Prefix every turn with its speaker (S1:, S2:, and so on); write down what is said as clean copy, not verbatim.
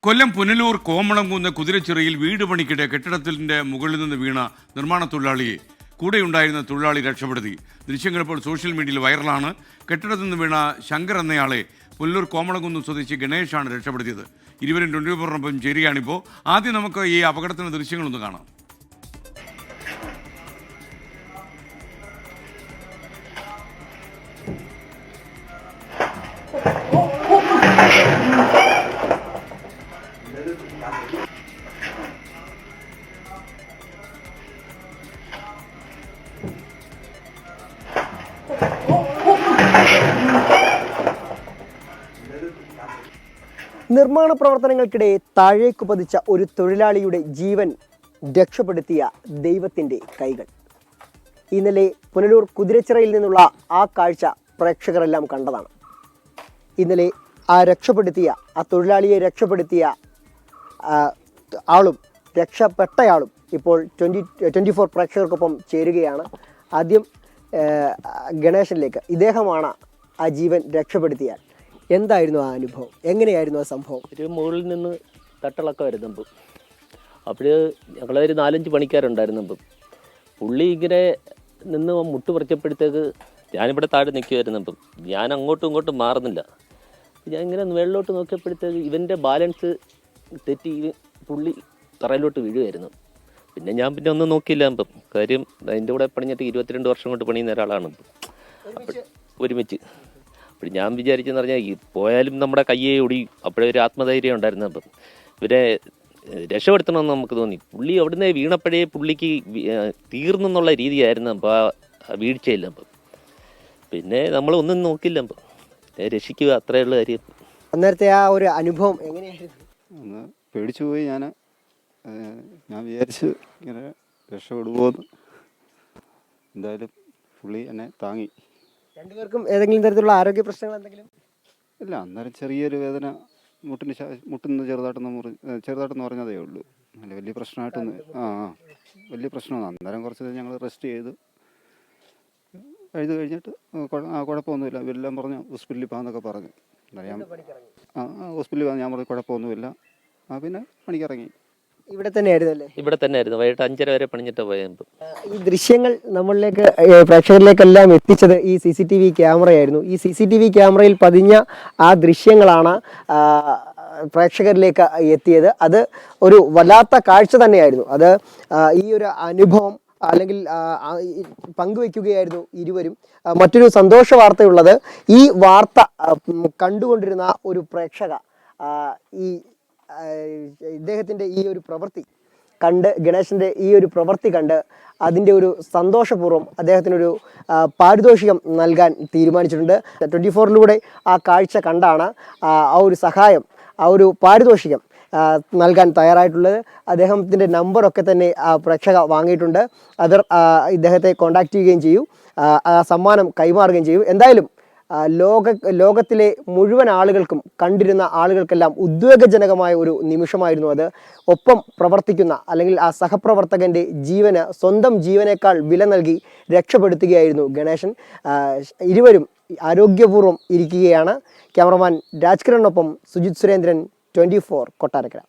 S1: കൊല്ലം പുനലൂർ കോമളംകുന്ന് കുതിരച്ചിറയിൽ വീട് പണിക്കിടെ കെട്ടിടത്തിന്റെ മുകളിൽ നിന്ന് വീണ നിർമ്മാണ തൊഴിലാളിയെ കൂടെയുണ്ടായിരുന്ന തൊഴിലാളി രക്ഷപ്പെടുത്തി. ദൃശ്യങ്ങൾ ഇപ്പോൾ സോഷ്യൽ മീഡിയയിൽ വൈറലാണ്. കെട്ടിടത്തിൽ നിന്ന് വീണ ശങ്കർ എന്നയാളെ പുനലൂർ കോമളംകുന്ന് സ്വദേശി ഗണേഷാണ് രക്ഷപ്പെടുത്തിയത്. ഇരുവരും 24 ചേരുകയാണിപ്പോൾ. ആദ്യം നമുക്ക് ഈ അപകടത്തിന്റെ ദൃശ്യങ്ങളൊന്ന് കാണാം.
S2: നിർമ്മാണ പ്രവർത്തനങ്ങൾക്കിടെ താഴേക്ക് പതിച്ച ഒരു തൊഴിലാളിയുടെ ജീവൻ രക്ഷപ്പെടുത്തിയ ദൈവത്തിൻ്റെ കൈകൾ. ഇന്നലെ പുനലൂർ കുതിരച്ചിറയിൽ നിന്നുള്ള ആ കാഴ്ച പ്രേക്ഷകരെല്ലാം കണ്ടതാണ്. ഇന്നലെ ആ തൊഴിലാളിയെ രക്ഷപ്പെടുത്തിയ ആളും രക്ഷപ്പെട്ടയാളും ഇപ്പോൾ 24 പ്രേക്ഷകർക്കൊപ്പം ചേരുകയാണ്. ആദ്യം ഗണേശനിലേക്ക്. ഇദ്ദേഹമാണ് ആ ജീവൻ രക്ഷപ്പെടുത്തിയാൽ. എന്തായിരുന്നു ആ അനുഭവം? എങ്ങനെയായിരുന്നു ആ സംഭവം?
S3: ഒരു മുകളിൽ നിന്ന് തട്ടിളക്കം വരുന്നപ്പം ഞങ്ങളൊരു 4-5 പണിക്കാരുണ്ടായിരുന്നപ്പം പുള്ളി ഇങ്ങനെ നിന്ന് മുട്ട് പറിച്ചപ്പോഴത്തേക്ക് ഞാനിവിടെ താഴെ നിൽക്കുമായിരുന്നപ്പം ഞാൻ അങ്ങോട്ടും ഇങ്ങോട്ടും മാറുന്നില്ല. ഞാൻ ഇങ്ങനെ വെള്ളോട്ട് നോക്കിയപ്പോഴത്തേക്ക് ഇവൻ്റെ ബാലൻസ് തെറ്റി പുള്ളി തറയിലോട്ട് വീഴുമായിരുന്നു. പിന്നെ ഞാൻ ഒന്നും നോക്കിയില്ല. അപ്പം കാര്യം അതിൻ്റെ കൂടെ പണിഞ്ഞിട്ട് 22 വർഷം കൊണ്ട് പണിയുന്ന ഒരാളാണ് ഒരുമിച്ച്. അപ്പോൾ ഞാൻ വിചാരിച്ചെന്ന് പറഞ്ഞാൽ ഈ പോയാലും നമ്മുടെ കയ്യെ ഒടിയും. അപ്പോഴേ ഒരു ആത്മധൈര്യം ഉണ്ടായിരുന്നു. അപ്പം ഇവരെ രക്ഷപ്പെടുത്തണമെന്ന് നമുക്ക് തോന്നി. പുള്ളി അവിടുന്ന് വീണപ്പോഴേ പുള്ളിക്ക് തീർന്നെന്നുള്ള രീതിയായിരുന്നു അപ്പോൾ ആ വീഴ്ചയില്ല. അപ്പം പിന്നെ നമ്മളൊന്നും നോക്കില്ല. അപ്പം രക്ഷിക്കുക, അത്രയുള്ള കാര്യം.
S2: അന്നേരത്തെ ആ ഒരു അനുഭവം എങ്ങനെയായിരുന്നു?
S4: ഒന്ന് പേടിച്ചു പോയി. ഞാൻ വിചാരിച്ചു ഇങ്ങനെ രക്ഷപ്പെടുമോന്ന്. എന്തായാലും പുള്ളി എന്നെ താങ്ങി.
S2: രണ്ടുപേർക്കും ഏതെങ്കിലും തരത്തിലുള്ള ആരോഗ്യ പ്രശ്നങ്ങൾ എന്തെങ്കിലും?
S4: ഇല്ല, അന്നേരം ചെറിയൊരു വേദന മുട്ടിന്ന് ചെറുതായിട്ടൊന്ന് പറഞ്ഞതേ ഉള്ളൂ. അല്ല വലിയ പ്രശ്നമായിട്ടൊന്ന് വലിയ പ്രശ്നമാണ്. അന്നേരം കുറച്ച് ഞങ്ങൾ റെസ്റ്റ് ചെയ്ത് കഴിഞ്ഞിട്ട് കുഴപ്പമൊന്നുമില്ല. ഇവരെല്ലാം പറഞ്ഞു ഹോസ്പിറ്റലിൽ പോകാമെന്നൊക്കെ പറഞ്ഞു. ഹോസ്പിറ്റലിൽ പോകാൻ ഞാൻ പറഞ്ഞു കുഴപ്പമൊന്നുമില്ല. പിന്നെ പണിക്കിറങ്ങി.
S2: ഇവിടെ തന്നെയായിരുന്നു?
S3: ഇവിടെ തന്നെയായിരുന്നു. വൈകിട്ട് 5:30 വരെ പണിഞ്ഞിട്ട് പോയത്.
S2: ഈ ദൃശ്യങ്ങൾ നമ്മളിലേക്ക് പ്രേക്ഷകരിലേക്കെല്ലാം എത്തിച്ചത് ഈ CCTV ക്യാമറയായിരുന്നു. ഈ CCTV ക്യാമറയിൽ പതിഞ്ഞ ആ ദൃശ്യങ്ങളാണ് പ്രേക്ഷകരിലേക്ക് എത്തിയത്. അത് ഒരു വല്ലാത്ത കാഴ്ച തന്നെയായിരുന്നു. അത് ഈ ഒരു അനുഭവം അല്ലെങ്കിൽ പങ്കുവെക്കുകയായിരുന്നു ഇരുവരും. മറ്റൊരു സന്തോഷ വാർത്തയുള്ളത്, ഈ വാർത്ത കണ്ടുകൊണ്ടിരുന്ന ഒരു പ്രേക്ഷക ഇദ്ദേഹത്തിൻ്റെ ഈ ഒരു പ്രവൃത്തി കണ്ട്, ഗണേശൻ്റെ ഈ ഒരു പ്രവൃത്തി കണ്ട് അതിൻ്റെ ഒരു സന്തോഷപൂർവ്വം അദ്ദേഹത്തിനൊരു പാരിതോഷികം നൽകാൻ തീരുമാനിച്ചിട്ടുണ്ട്. 24-ലൂടെ ആ കാഴ്ച കണ്ടാണ് ആ ഒരു സഹായം, ആ ഒരു പാരിതോഷികം നൽകാൻ തയ്യാറായിട്ടുള്ളത്. അദ്ദേഹത്തിൻ്റെ നമ്പറൊക്കെ തന്നെ പ്രേക്ഷക വാങ്ങിയിട്ടുണ്ട്. അവർ ഇദ്ദേഹത്തെ കോൺടാക്റ്റ് ചെയ്യുകയും ചെയ്യും, ആ സമ്മാനം കൈമാറുകയും ചെയ്യും. എന്തായാലും ലോകത്തിലെ മുഴുവൻ ആളുകൾക്കും, കണ്ടിരുന്ന ആളുകൾക്കെല്ലാം ഉദ്വേഗജനകമായ ഒരു നിമിഷമായിരുന്നു അത്. ഒപ്പം പ്രവർത്തിക്കുന്ന അല്ലെങ്കിൽ ആ സഹപ്രവർത്തകൻ്റെ ജീവന് സ്വന്തം ജീവനേക്കാൾ വില നൽകി രക്ഷപ്പെടുത്തുകയായിരുന്നു ഗണേശൻ. ഇരുവരും ആരോഗ്യപൂർവ്വം ഇരിക്കുകയാണ്. ക്യാമറമാൻ രാജ്കിരണിനൊപ്പം സുജിത് സുരേന്ദ്രൻ, 24 കൊട്ടാരക്കര.